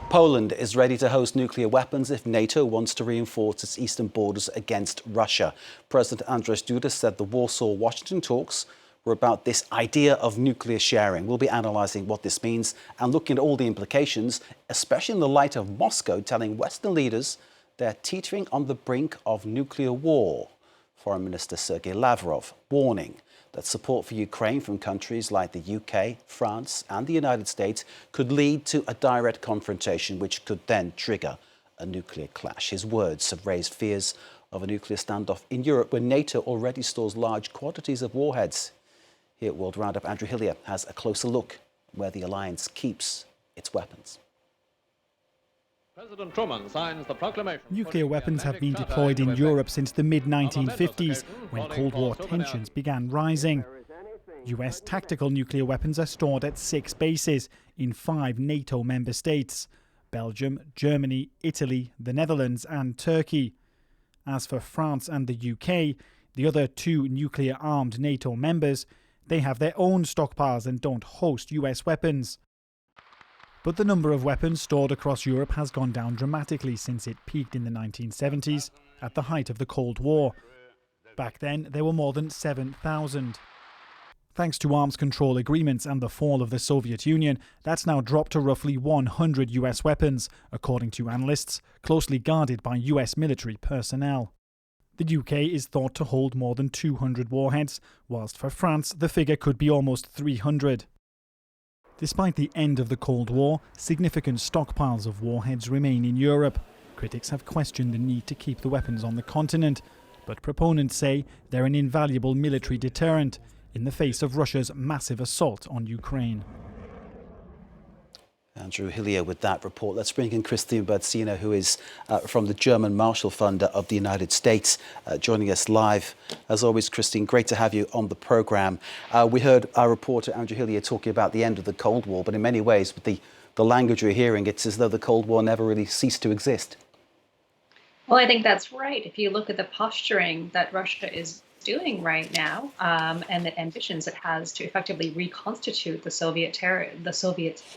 Poland is ready to host nuclear weapons if NATO wants to reinforce its eastern borders against Russia. President Andrejz Duda said the Warsaw-Washington talks were about this idea of nuclear sharing. We'll be analysing what this means and looking at all the implications, especially in the light of Moscow telling Western leaders they're teetering on the brink of nuclear war. Foreign Minister Sergei Lavrov warning that support for Ukraine from countries like the UK, France and the United States could lead to a direct confrontation which could then trigger a nuclear clash. His words have raised fears of a nuclear standoff in Europe where NATO already stores large quantities of warheads. Here at World Roundup, Andrew Hilliar has a closer look where the alliance keeps its weapons. President Truman signs the proclamation. Nuclear weapons have been deployed in Europe since the mid-1950s, when Cold War tensions began rising. US tactical nuclear weapons are stored at 6 bases in 5 NATO member states: Belgium, Germany, Italy, the Netherlands and Turkey. As for France and the UK, the other 2 nuclear-armed NATO members, they have their own stockpiles and don't host US weapons. But the number of weapons stored across Europe has gone down dramatically since it peaked in the 1970s, at the height of the Cold War. Back then, there were more than 7,000. Thanks to arms control agreements and the fall of the Soviet Union, that's now dropped to roughly 100 US weapons, according to analysts, closely guarded by US military personnel. The UK is thought to hold more than 200 warheads, whilst for France the figure could be almost 300. Despite the end of the Cold War, significant stockpiles of warheads remain in Europe. Critics have questioned the need to keep the weapons on the continent, but proponents say they're an invaluable military deterrent in the face of Russia's massive assault on Ukraine. Andrew Hilliar with that report. Let's bring in Kristine Berzina, who is from the German Marshall Fund of the United States, joining us live. As always, Kristine, great to have you on the programme. We heard our reporter, Andrew Hilliar, talking about the end of the Cold War, but in many ways, with the language we're hearing, it's as though the Cold War never really ceased to exist. Well, I think that's right. If you look at the posturing that Russia is doing right now, and the ambitions it has to effectively reconstitute the Soviet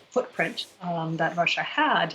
footprint that Russia had,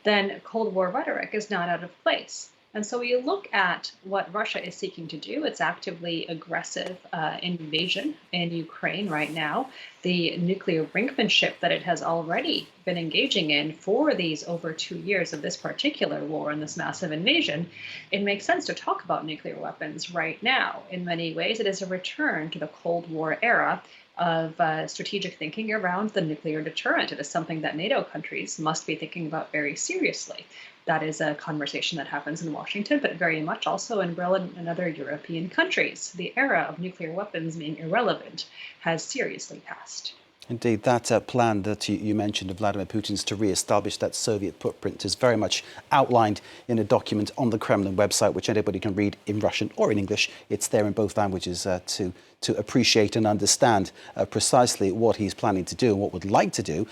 then Cold War rhetoric is not out of place. And so you look at what Russia is seeking to do, its actively aggressive invasion in Ukraine right now, the nuclear brinkmanship that it has already been engaging in for these over 2 years of this particular war and this massive invasion, it makes sense to talk about nuclear weapons right now. In many ways, it is a return to the Cold War era of strategic thinking around the nuclear deterrent. It is something that NATO countries must be thinking about very seriously. That is a conversation that happens in Washington, but very much also in Britain and other European countries. The era of nuclear weapons being irrelevant has seriously passed. Indeed, that plan that you mentioned of Vladimir Putin's to re-establish that Soviet footprint is very much outlined in a document on the Kremlin website, which anybody can read in Russian or in English. It's there in both languages to appreciate and understand precisely what he's planning to do and what would like to do.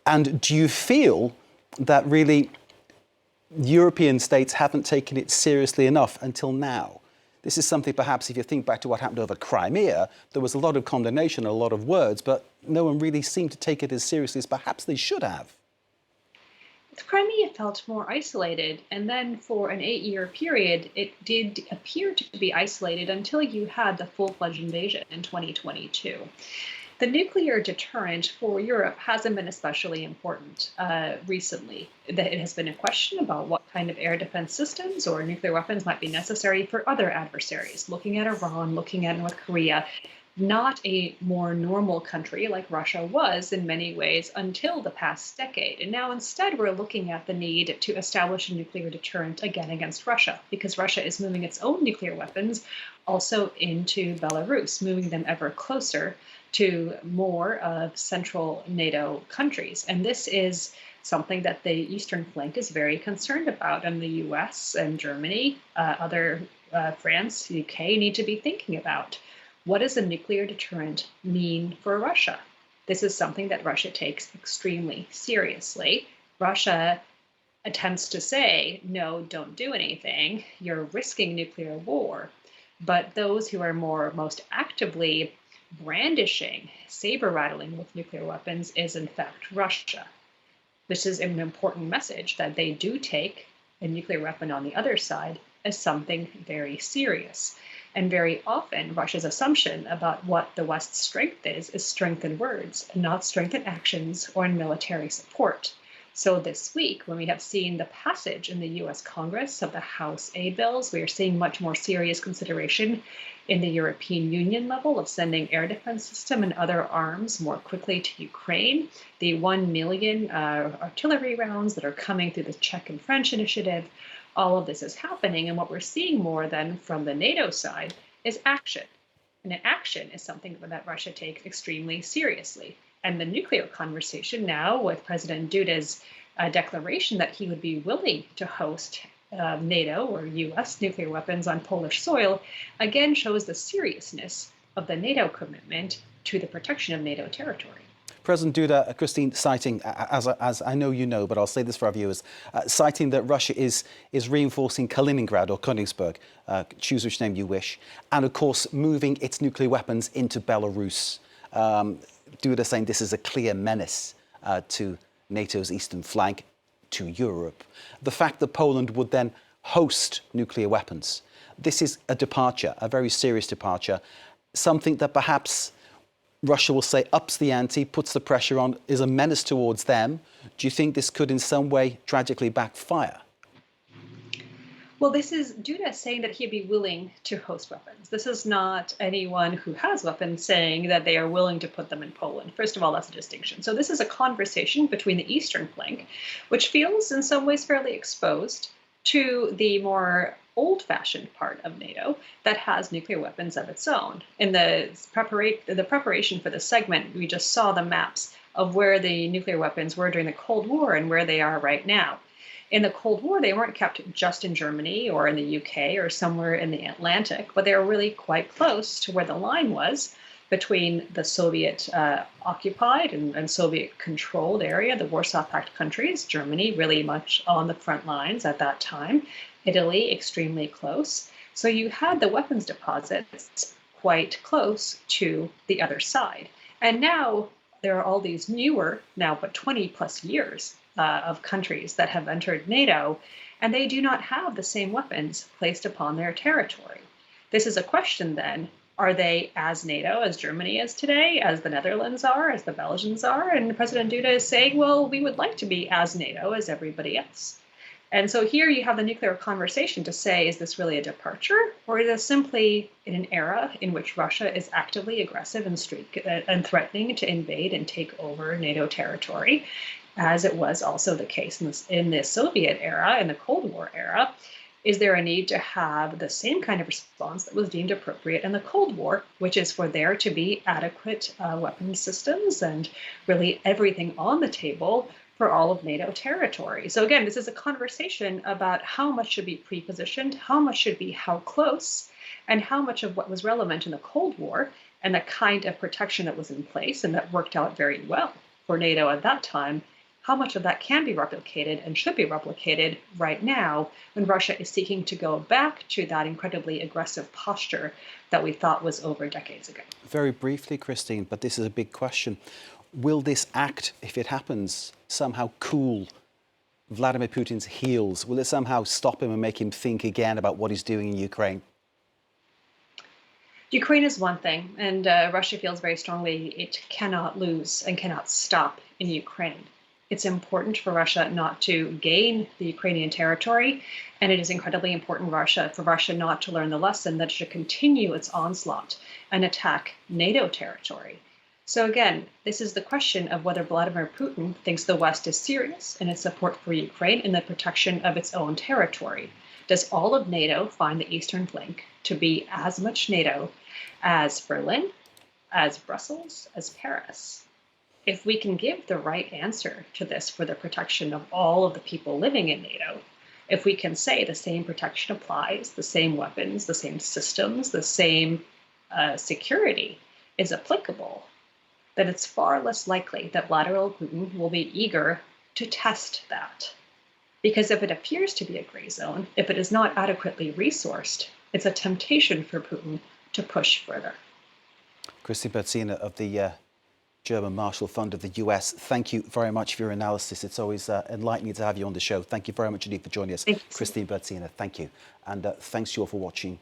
And do you feel that really European states haven't taken it seriously enough until now? This is something, perhaps, if you think back to what happened over Crimea, there was a lot of condemnation, a lot of words, but no one really seemed to take it as seriously as perhaps they should have. Crimea felt more isolated, and then for an 8-year period, it did appear to be isolated until you had the full-fledged invasion in 2022. The nuclear deterrent for Europe hasn't been especially important recently. It has been a question about what kind of air defense systems or nuclear weapons might be necessary for other adversaries, looking at Iran, looking at North Korea, not a more normal country like Russia was in many ways until the past decade. And now instead we're looking at the need to establish a nuclear deterrent again against Russia, because Russia is moving its own nuclear weapons also into Belarus, moving them ever closer to more of central NATO countries. And this is something that the Eastern flank is very concerned about, and the US and Germany, France, UK need to be thinking about. What does a nuclear deterrent mean for Russia? This is something that Russia takes extremely seriously. Russia attempts to say, no, don't do anything. You're risking nuclear war. But those who are most actively brandishing, saber rattling with nuclear weapons is in fact Russia. This is an important message that they do take a nuclear weapon on the other side as something very serious. And very often, Russia's assumption about what the West's strength is strength in words and not strength in actions or in military support. So this week, when we have seen the passage in the US Congress of the House aid bills, we are seeing much more serious consideration in the European Union level of sending air defense system and other arms more quickly to Ukraine. The 1 million artillery rounds that are coming through the Czech and French initiative, all of this is happening. And what we're seeing more than from the NATO side is action. And an action is something that Russia takes extremely seriously. And the nuclear conversation now, with President Duda's declaration that he would be willing to host NATO or US nuclear weapons on Polish soil, again shows the seriousness of the NATO commitment to the protection of NATO territory. President Duda, Kristine, citing, as I know you know, but I'll say this for our viewers, citing that Russia is reinforcing Kaliningrad or Königsberg, choose which name you wish, and of course moving its nuclear weapons into Belarus. Duda saying this is a clear menace to NATO's eastern flank, to Europe. The fact that Poland would then host nuclear weapons, this is a departure, a very serious departure, something that perhaps Russia will say ups the ante, puts the pressure on, is a menace towards them. Do you think this could in some way tragically backfire? Well, this is Duda saying that he'd be willing to host weapons. This is not anyone who has weapons saying that they are willing to put them in Poland. First of all, that's a distinction. So this is a conversation between the eastern flank, which feels in some ways fairly exposed to the more old-fashioned part of NATO that has nuclear weapons of its own. In the preparation for this segment, we just saw the maps of where the nuclear weapons were during the Cold War and where they are right now. In the Cold War, they weren't kept just in Germany or in the UK or somewhere in the Atlantic, but they were really quite close to where the line was between the Soviet occupied and Soviet controlled area, the Warsaw Pact countries, Germany really much on the front lines at that time, Italy extremely close. So you had the weapons deposits quite close to the other side. And now there are all these newer, now but 20 plus years of countries that have entered NATO, and they do not have the same weapons placed upon their territory. This is a question then, are they as NATO as Germany is today, as the Netherlands are, as the Belgians are? And President Duda is saying, well, we would like to be as NATO as everybody else. And so here you have the nuclear conversation to say, is this really a departure, or is it simply in an era in which Russia is actively aggressive and threatening to invade and take over NATO territory, as it was also the case in the Soviet era, in the Cold War era? Is there a need to have the same kind of response that was deemed appropriate in the Cold War, which is for there to be adequate weapons systems and really everything on the table for all of NATO territory? So again, this is a conversation about how much should be pre-positioned, how much should be how close, and how much of what was relevant in the Cold War and the kind of protection that was in place and that worked out very well for NATO at that time, how much of that can be replicated and should be replicated right now when Russia is seeking to go back to that incredibly aggressive posture that we thought was over decades ago. Very briefly, Kristine, but this is a big question. Will this act, if it happens, somehow cool Vladimir Putin's heels? Will it somehow stop him and make him think again about what he's doing in Ukraine? Ukraine is one thing, and Russia feels very strongly it cannot lose and cannot stop in Ukraine. It's important for Russia not to gain the Ukrainian territory, and it is incredibly important for Russia not to learn the lesson that it should continue its onslaught and attack NATO territory. So again, this is the question of whether Vladimir Putin thinks the West is serious in its support for Ukraine and the protection of its own territory. Does all of NATO find the eastern flank to be as much NATO as Berlin, as Brussels, as Paris? If we can give the right answer to this for the protection of all of the people living in NATO, if we can say the same protection applies, the same weapons, the same systems, the same security is applicable, then it's far less likely that Vladimir Putin will be eager to test that. Because if it appears to be a gray zone, if it is not adequately resourced, it's a temptation for Putin to push further. Kristine Berzina of the German Marshall Fund of the US. Thank you very much for your analysis. It's always enlightening to have you on the show. Thank you very much indeed for joining us, Thanks. Kristine Berzina. Thank you. And thanks to you all for watching.